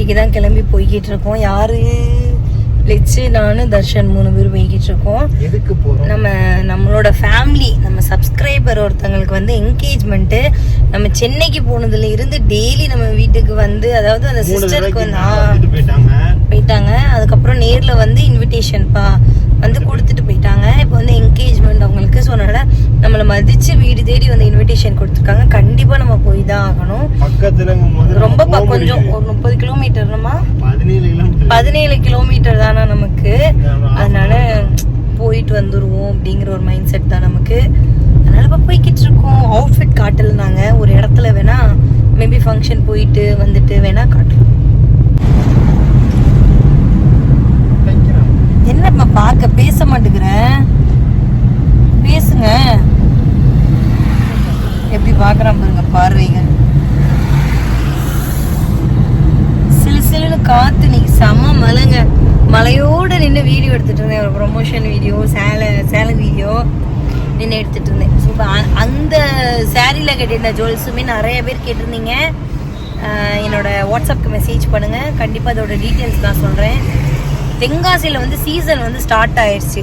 வேலைக்கு தான் கிளம்பி போய்கிட்டு இருக்கோம். யாரு லெச்சு நானு தர்ஷன் 3 பேர் போய்கிட்டு இருக்கோம். எதுக்கு போறோம்? நம்மளோட ஃபேமிலி நம்ம சப்ஸ்கிரைபர் ஒருத்தங்களுக்கு வந்து என்கேஜ்மெண்ட். நம்ம சென்னைக்கு போனதுல இருந்து டெய்லி நம்ம வீட்டுக்கு வந்து, அதாவது அந்த சிஸ்டருக்கு வந்து போயிட்டாங்க. அதுக்கப்புறம் நேர்ல வந்து இன்விடேஷன்ப்பா வந்து கொடுத்துட்டு போயிட்டாங்க. இப்போ வந்து என்கேஜ்மெண்ட் அவங்களுக்கு. ஸோ அதனால நம்மளை மதிச்சு வீடு தேடி வந்து இன்விடேஷன் கொடுத்துருக்காங்க. கண்டிப்பா நம்ம போய் தான் ஆகணும். பக்கத்துல ரொம்ப கொஞ்சம் ஒரு 30 கிலோமீட்டர்மா, 17 கிலோமீட்டர் தானா நமக்கு. அதனால போயிட்டு வந்துருவோம் அப்படிங்கிற ஒரு மைண்ட் செட் தான் நமக்கு. அதனால இப்போ போய்கிட்டு இருக்கோம். அவுட்ஃபிட் காட்டல, நாங்க ஒரு இடத்துல வேணா மேபி ஃபங்க்ஷன் போயிட்டு வந்துட்டு வேணா காட்டுறோம். என்னம்மா பார்க்க பேச மாட்டேங்கிறேன், பேசுங்க. எப்படி பாக்குறான் பாருங்க பார்வைகள். சிலு சிலுன்னு காத்து, நீங்க செம்ம மலைங்க. மலையோட நின்று வீடியோ எடுத்துட்டு இருந்தேன். ஒரு ப்ரொமோஷன் வீடியோ, சேலை வீடியோ நின்று எடுத்துட்டு இருந்தேன். ஸோ அந்த சாரியில கட்டியிருந்த ஜுவல்ஸுமே நிறைய பேர் கேட்டிருந்தீங்க. என்னோட வாட்ஸ்அப்க்கு மெசேஜ் பண்ணுங்க, கண்டிப்பா அதோட டீட்டெயில்ஸ் நான் சொல்றேன். தென்காசியில் வந்து சீசன் வந்து ஸ்டார்ட் ஆயிடுச்சு.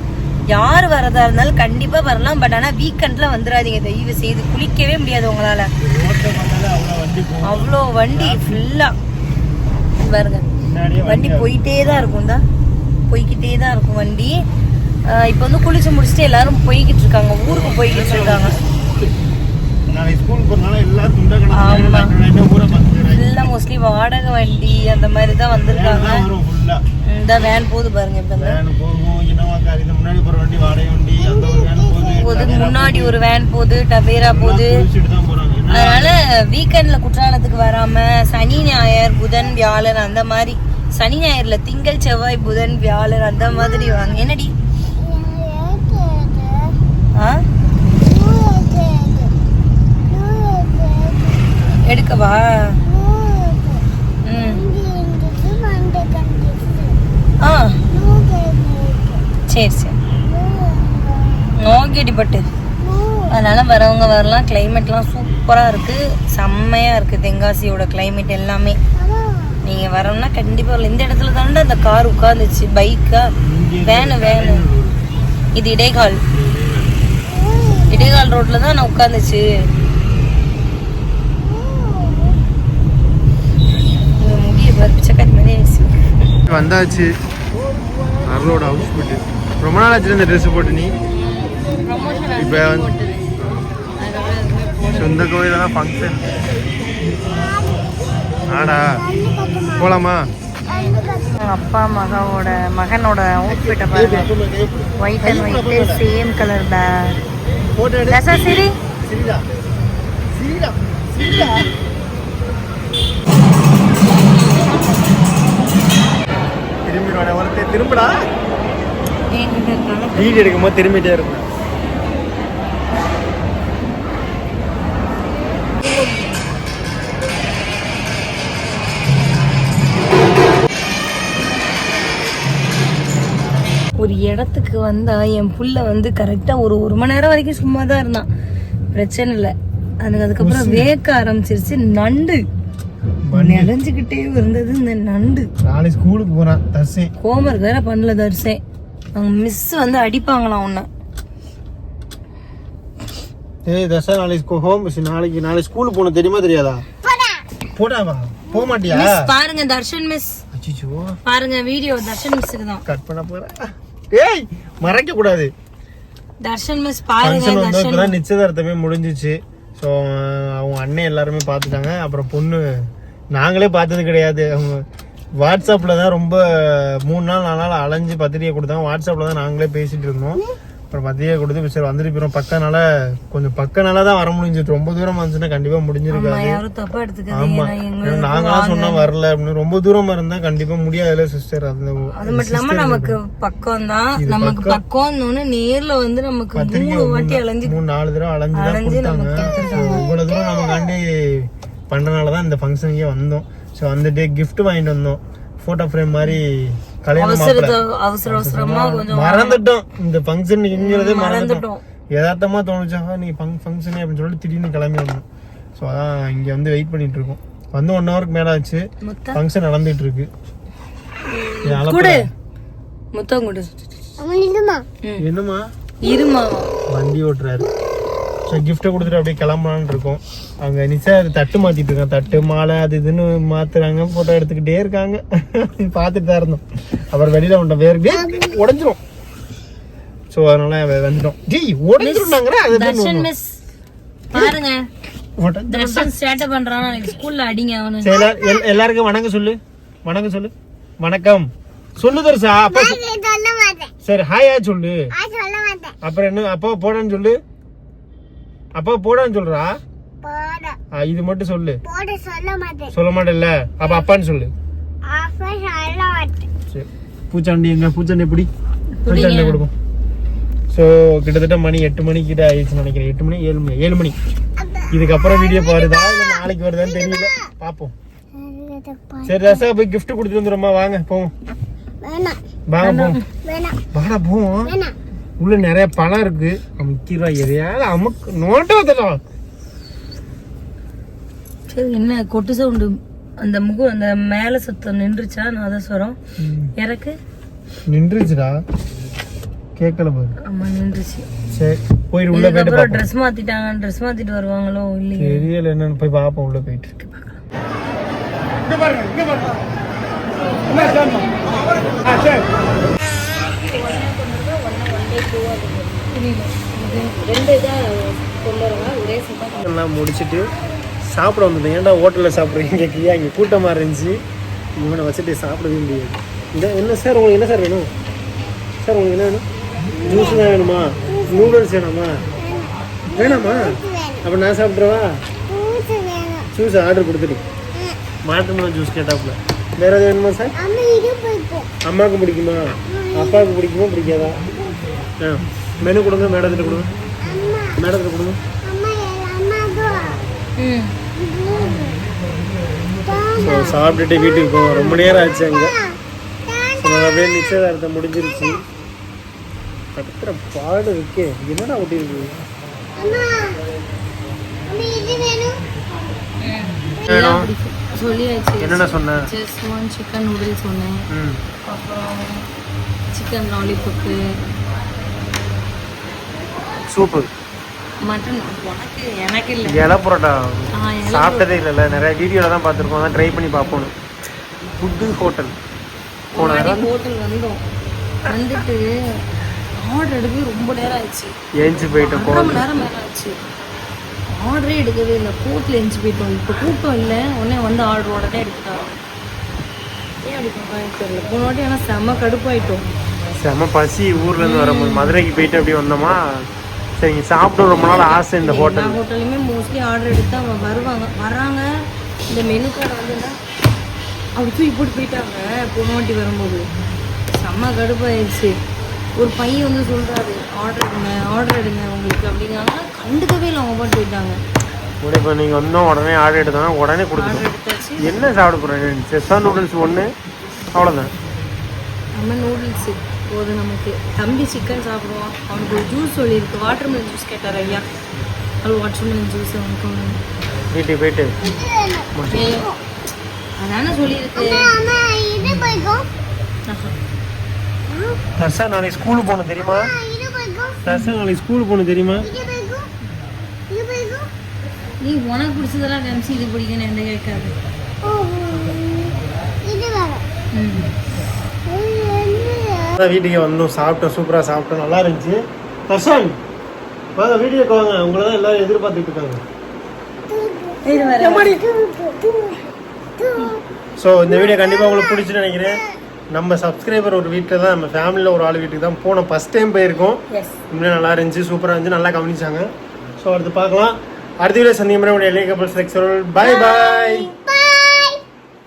யார் வரதா இருந்தாலும் கண்டிப்பா வரலாம். பட் ஆனால் வீக்கெண்ட்ல வந்துடாதீங்க தயவு செய்து. குளிக்கவே முடியாது உங்களால, அவ்வளோ வண்டி ஃபுல்லா பாருங்க. வண்டி போயிட்டே தான் இருக்கும், தான் போய்கிட்டே தான் இருக்கும் வண்டி. இப்போ வந்து குளிச்சு முடிச்சுட்டு எல்லாரும் போய்கிட்டு இருக்காங்க, ஊருக்கு போய்கிட்டு இருக்காங்க. எல்லாம் மோஸ்ட்லி வாடகை வண்டி அந்த மாதிரி தான் வந்திருக்காங்க. இந்த வேன் போகுது பாருங்க. இப்ப முன்னாடி ஒரு வேன் போகுது, டவேரா போகுது. அதனால வீக்கெண்ட்ல குற்றாலத்துக்கு வராம சனி ஞாயிறு புதன் வியாழன் அந்த மாதிரி, சனி ஞாயிறுல திங்கள் செவ்வாய் புதன் வியாழன் அந்த மாதிரி வாங்க. என்னடி எடுக்கவா? சரி சரி, நோக்கேடி பட்டு. அதனால வரவங்க வரலாம். கிளைமேட்லாம் சூப்பராக இருக்கு, செம்மையாக இருக்கு. தென்காசியோட கிளைமேட் எல்லாமே நீங்கள் வரணும்னா கண்டிப்பாக வரலாம். இந்த இடத்துல தானே அந்த கார் உட்காந்துச்சு, பைக்கா வேனு. இது இடைகால் ரோட்ல தான் நான் உட்காந்துச்சு. வந்தாச்சு அருளோட ஹவுஸ் போட்டு. ரொம்ப நாள் ஆச்சு இந்த ட்ரெஸ் போட்டு. நீ இப்போ சொந்த கோயில தான் ஃபங்க்ஷன். ஆடா போலாமா? அப்பா மகனோட அவுட்ஃபிட்டை பாருங்க. White and white same colour pack. சரி திரும்படா, வீடியோ எடுக்கும்போது திரும்பிட்டே இருக்கும். ஒரு இடத்துக்கு வந்தா என் புள்ள வந்து கரெக்டா ஒரு மணி நேரம் வரைக்கும் சும்மா தான் இருந்தான், பிரச்சனை இல்லை. அதுக்கப்புறம் வேக்க ஆரம்பிச்சிருச்சு. நண்டு நினைஞ்சுக்கிட்டே இருந்தது இந்த நண்டு. நாளை ஸ்கூலுக்கு போறான் தர்சே. ஹோம்ஒர்க் வேற பண்ணல தர்சே. அவங்க மிஸ் வந்து அடிப்பாங்களாம் உன்ன. ஏய் தர்சா, நாளை ஸ்கூலுக்கு போன தெரியுமா தெரியாதா? போடாவா? போக மாட்டியா? பாருங்க தர்ஷன் மிஸ். அச்சச்சோ, பாருங்க வீடியோ தர்ஷன் மிஸ்க்கு தான் கட் பண்ண போறேன். ஏய் மறைக்க கூடாது. தர்ஷன் மிஸ் பாருங்க. தர்ஷன் நிச்சயதார்த்தமே முடிஞ்சிச்சு. ஸோ அவங்க அண்ணன் எல்லாருமே பார்த்துட்டாங்க. அப்புறம் பொண்ணு நாங்களே பார்த்தது கிடையாது. அவங்க வாட்ஸ்அப்பில் தான் ரொம்ப 3 நாள் 4 நாள் அலைஞ்சு பத்திரிக்கை கொடுத்தாங்க. வாட்ஸ்அப்பில் தான் நாங்களே பேசிகிட்டு இருந்தோம். அப்புறம் பத்திரிக்கை கொடுத்து சரி வந்துட்டு போயிடும். பக்கனால கொஞ்சம் பக்கனால தான் வர முடிஞ்சிட்டு. ரொம்ப தூரம் வந்துச்சுன்னா கண்டிப்பாக முடிஞ்சிருக்காது. ஆமாம், நாங்களாம் சொன்னால் வரல அப்படின்னு. ரொம்ப தூரமாக இருந்தால் கண்டிப்பாக முடியாதுல்ல சிஸ்டர். அது மட்டும் இல்லாமல் நமக்கு பக்கம் தான். நமக்கு பக்கம் நேரில் வந்து நமக்கு 3-4 தடவை அலைஞ்சு தான் கொடுத்தாங்க. இவ்வளோ தூரம் நமக்காண்டி பண்ணுறனால தான் இந்த ஃபங்க்ஷனுக்கே வந்தோம். ஸோ வந்துட்டு கிஃப்ட் வாங்கிட்டு வந்தோம், ஃபோட்டோ ஃப்ரேம் மாதிரி. மறந்துட்டோம் இந்த ஃபங்க்ஷன்ங்கிறதே மறந்துட்டோம். யதார்த்தமா தோணுச்சா நீ ஃபங்க்ஷனே அப்படின்னு சொல்லிட்டு திடீர்னு கிளம்பி வந்தோம். ஸோ அதான் இங்கே வந்து வெயிட் பண்ணிட்டு இருக்கோம். வந்து 1 ஹவருக்கு மேலே ஆச்சு. முத்தம் ஃபங்க்ஷன் நடந்துட்டு இருக்கு. கொடு முத்தம் கொடு. என்னம்மா இருமா வண்டி ஓட்டுறாரு. ஸோ கிஃப்ட்டை கொடுத்துட்டு அப்படியே கிளம்பலான்னு இருக்கோம். அவங்க நிச்சா தட்டு மாற்றிட்டு இருக்காங்க. தட்டு மாலை அது இதுன்னு மாற்றுறாங்க. ஃபோட்டோ எடுத்துக்கிட்டே இருக்காங்க. பார்த்துட்டு தான் இருந்தோம். அப்புறம் வெளியில் வந்துட்டோம். வேறு உடஞ்சிரும். ஸோ அதனால வந்துட்டோம். ஜி உடஞ்சிருந்தாங்க. தர்ஷன் மிஸ் பாருங்க தர்ஷன் சேட்டை பண்றான். ஸ்கூல்ல அடிங்க அவனு. எல்லாருக்கும் வணக்கம் சொல்லு. வணக்கம் சொல்லு. வணக்கம் சொல்லு தர்ஷா. அப்பா சரி ஹாயா சொல்லு. அப்புறம் என்ன அப்பா போடான்னு சொல்லு. அப்பா போடான்னு சொல்றா. இது மட்டும் சொல்லு. சொல்ல மாட்டேல்ல. அப்ப அப்பான்னு சொல்லு. சரி பூச்சாண்டி எங்க பூச்சாண்டி எப்படி பூச்சாண்டி கொடுக்கும். ஸோ கிட்டத்தட்ட மணி 8 மணி கிட்ட ஆயிடுச்சுன்னு நினைக்கிறேன். 8 மணி 7 மணி. இதுக்கப்புறம் வீடியோ பாருதா இல்லை நாளைக்கு வருதான்னு தெரியல. பார்ப்போம். சரி ரசா போய் கிஃப்ட் கொடுத்துட்டு வந்துடும்மா. வாங்க போவோம். வாங்க போவோம். வாடா போவோம். உள்ள நிறைய பணம் இருக்கு. அமுக்கிடுவா எதையாவது அமுக்கு நோட்ட வந்துடலாம். சரி என்ன கொட்டு சவுண்டு அந்த முகம் அந்த மேல சத்தம் நின்றுச்சா? நாதஸ்வரம் எனக்கு நின்றுச்சுடா. கேட்கல பாரு. ஆமா நின்றுச்சு. சரி போய் உள்ள போயிட்டு அப்புறம் ட்ரெஸ் மாத்திட்டாங்க. ட்ரெஸ் மாத்திட்டு வருவாங்களோ இல்லையா தெரியல. என்னன்னு போய் பாப்போம். உள்ள போயிட்டு இருக்கு. இங்க பாருங்க. இங்க பாருங்க. எல்லாம் முடிச்சுட்டு சாப்பிட வந்தேன். ஏன்டா ஹோட்டலில் சாப்பிட்றீங்க கேட்குறியா? இங்கே கூட்டமாக இருந்துச்சு. இவனை வச்சுட்டு சாப்பிடவே முடியாது. இந்த என்ன சார் உங்களுக்கு என்ன சார் வேணும்? சார் உங்களுக்கு என்ன வேணும்? ஜூஸ் தான் வேணுமா? நூடுல்ஸ் வேணுமா? வேணாமா? அப்போ நான் சாப்பிட்றவா? ஜூஸ் ஆர்டர் கொடுத்துட்டு மாட்டுமா ஜூஸ் கேட்டாப்புல. வேற எதாவது வேணுமா சார்? அம்மாவுக்கு பிடிக்குமா? அப்பாவுக்கு பிடிக்குமா பிடிக்காதா? மெனு கொடுங்க. மேடத்திட்ட கொடுங்க. மேடத்திட்ட கொடுங்க. சாப்பிட்டுட்டு வீட்டுக்கு போவோம். ரொம்ப நேரம் ஆச்சு அங்கே. அப்படியே நிச்சயதார்த்தம் முடிஞ்சிருச்சு. கத்துற பாடு இருக்கே. என்னடா ஒட்டி இருக்கு? என்னென்ன சொன்னேன்? சிக்கன் நூடுல்ஸ் சொன்னேன். அப்புறம் சிக்கன் லாலிபப்பு, சூப்பு, மட்டன். உனக்கு எனக்கு இல்லை. இலை பரோட்டா சாப்பிட்டதே இல்லைல்ல. நிறைய வீடியோவில் தான் பார்த்துருக்கோம். அதான் ட்ரை பண்ணி பார்ப்போம். ஃபுட்டு ஹோட்டல் ஹோட்டல் வந்தோம். வந்துட்டு ஆர்டர் எடுக்கவே ரொம்ப நேரம் ஆயிடுச்சு. ஏஞ்சி போயிட்டோம். 1 மணி நேரம் மேலே ஆச்சு. ஆர்டரே எடுக்கவே இல்லை. கோர்ட்டில் ஏஞ்சி போயிட்டோம். இப்போ கூட்டம் இல்லை. உடனே வந்து ஆர்டர் உடனே எடுத்துட்டாங்க. ஏன் அப்படி பண்ணுறாங்க தெரியல. போன வாட்டி ஆனால் செம்ம கடுப்பாயிட்டோம். செம்ம பசி. ஊர்லேருந்து வரும்போது மதுரைக்கு போயிட்டு அப்படி வந்தோமா. சரி சாப்பிட ரொம்ப நாள் ஆசை. இந்த ஹோட்டல்லையுமே மோஸ்ட்லி ஆர்டர் எடுத்து அவங்க வர்றாங்க. இந்த மெனு கார்டை வந்துன்னா அப்படி தூக்கி போட்டு போயிட்டாங்க. போன வாட்டி வரும்போது செம்ம கடுப்பாயிடுச்சு. ஒரு பையன் வந்து சொல்கிறாரு ஆர்டர் எடுங்க உங்களுக்கு அப்படின்னாங்க. கண்டுக்கவே இல்லை. அவங்க பாட்டு போயிட்டாங்க. இப்போ நீங்கள் வந்தோம் உடனே ஆர்டர் எடுத்தாங்க. உடனே கொடுத்துட்டு என்ன சாப்பிட போகிறேன்? செஸ்ஸான் நூடுல்ஸ் 1 அவ்வளோதான். நம்ம நூடுல்ஸு போதும் நமக்கு. தம்பி சிக்கன் சாப்பிடுவான். அவனுக்கு ஒரு ஜூஸ் சொல்லியிருக்கு. வாட்டர்மெலன் ஜூஸ் கேட்டார் ஐயா. அது வாட்டர்மெலன் ஜூஸ் அவனுக்கு வீட்டுக்கு போயிட்டு அதானே சொல்லியிருக்கு. தர்ஷா நாளைக்கு ஸ்கூலுக்கு போகணும் தெரியுமா? தர்ஷா நாளைக்கு ஸ்கூலுக்கு போகணும் தெரியுமா? நீ உனக்கு பிடிச்சதெல்லாம் கமிச்சு இது பிடிக்கணும் என்ன கேட்காது. வீட்டுக்கு வந்தோம். சாப்பிட்டோம். சூப்பராக சாப்பிட்டோம். நல்லா இருந்துச்சு. தர்ஷன் வாங்க வீடியோக்கு வாங்க. உங்களை தான் எல்லாரும் எதிர்பார்த்துட்டு இருக்காங்க. ஸோ இந்த வீடியோ கண்டிப்பாக உங்களுக்கு பிடிச்சுன்னு நினைக்கிறேன். நம்ம சப்ஸ்கிரைபர் ஒரு வீட்டில் தான், நம்ம ஃபேமிலியில் ஒரு ஆள் வீட்டுக்கு தான் போனோம். ஃபஸ்ட் டைம் போயிருக்கோம். இன்னும் நல்லா இருந்துச்சு. சூப்பராக இருந்துச்சு. நல்லா கவனிச்சாங்க. ஸோ அடுத்து பார்க்கலாம். அடுத்த வீடியோ சந்திக்கும் முறை உடைய எல்லை கப்பல் செக்ஸரோல். பாய் பாய்.